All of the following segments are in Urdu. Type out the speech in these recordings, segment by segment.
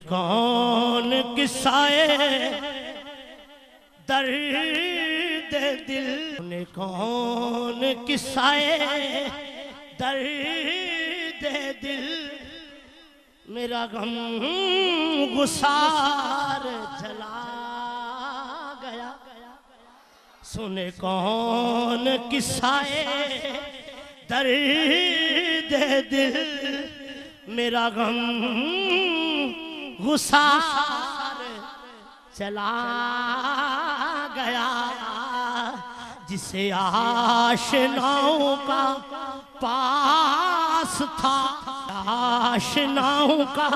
کون قصہ درد دل سنے کون قصہ درد دل میرا غم غسار جلا گیا سنے کون قصہ درد دل میرا غم غسار چلا گیا جسے آشناؤں کا پاس تھا آشناؤں کا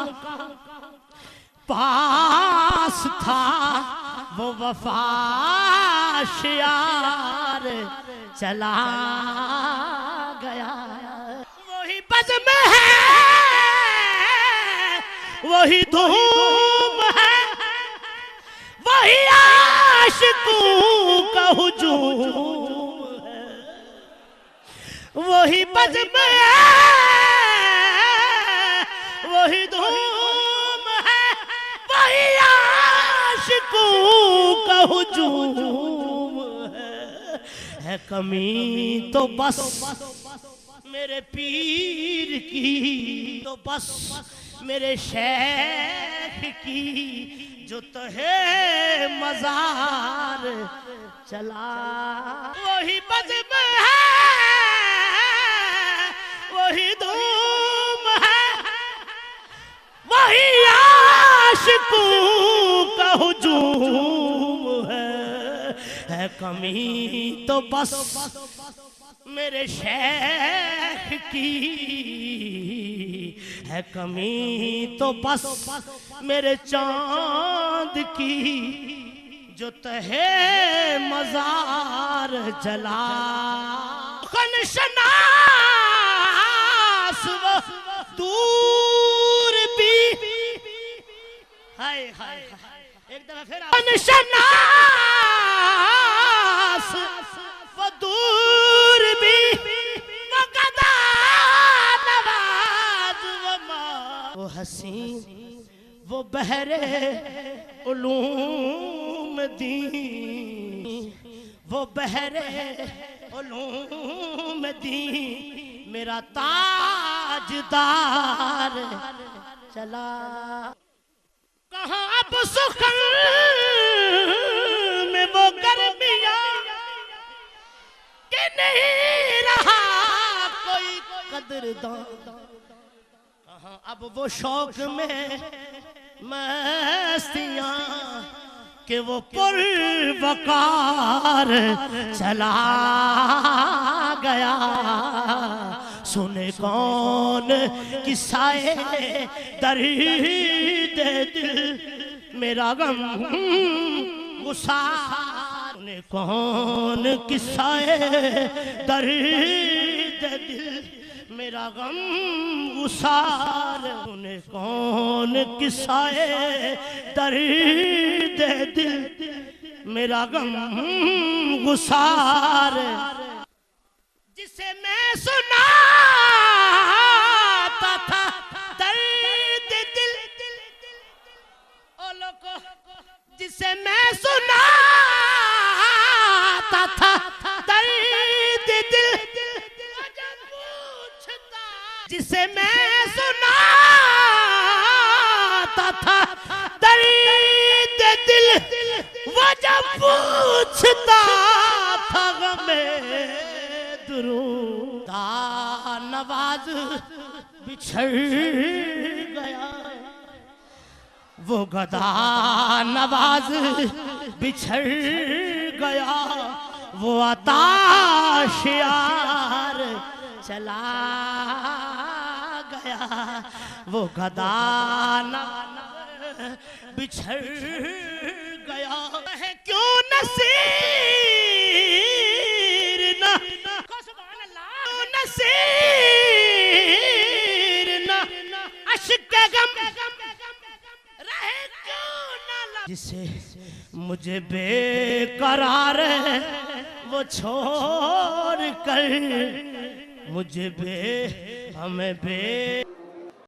پاس تھا وہ وفا شیار چلا گیا وہی بزم ہے وہی دھوم ہے وہی عاشقوں کا ہجوم ہے وہی بزم ہے وہی دھوم ہے وہی عاشقوں کا ہجوم ہے کمی تو بس میرے پیر کی تو بس میرے شیخ کی جو تہے مزار چلا وہی بزم ہے وہی دھوم ہے وہی عاشقوں کا ہجوم ہے کمی تو بس میرے شیخ کی ہے کمی تو بس میرے چاند کی جو تہے مزار جلا خنشناس و دور بھی ہائے ہائے ایک دفعہ پھر خنشناس و دور بھی وقدا نواز وما وہ حسین وہ بحر علوم دین وہ بحر علوم دین میرا تاجدار چلا کہاں اب سخن میں وہ گرمیاں کہ نہیں رہا کوئی قدردان کہاں اب وہ شوق میں مستیاں کہ وہ پروقار چلا گیا سنے کون قصہ درد دل میرا غم غسار سنے کون قصہ درد دل میرا غم غسار سنے کون قصہ درد دل میرا غم غسار جسے میں سناتا تھا درد دل جسے میں سناتا تھا درد دل جسے میں سناتا تھا درد دل وہ جب پوچھتا تھا غمِ درود نواز بچھڑ گیا وہ گدا نواز بچھڑ گیا وہ عطا شیار چلا گیا وہ گدا نواز بچھڑ گیا ہے کیوں نصیر نہ نصیر نہ عشق غم رہے کیوں نہ جسے مجھے بے قرار وہ چھوڑ کر مجھے ہمیں بے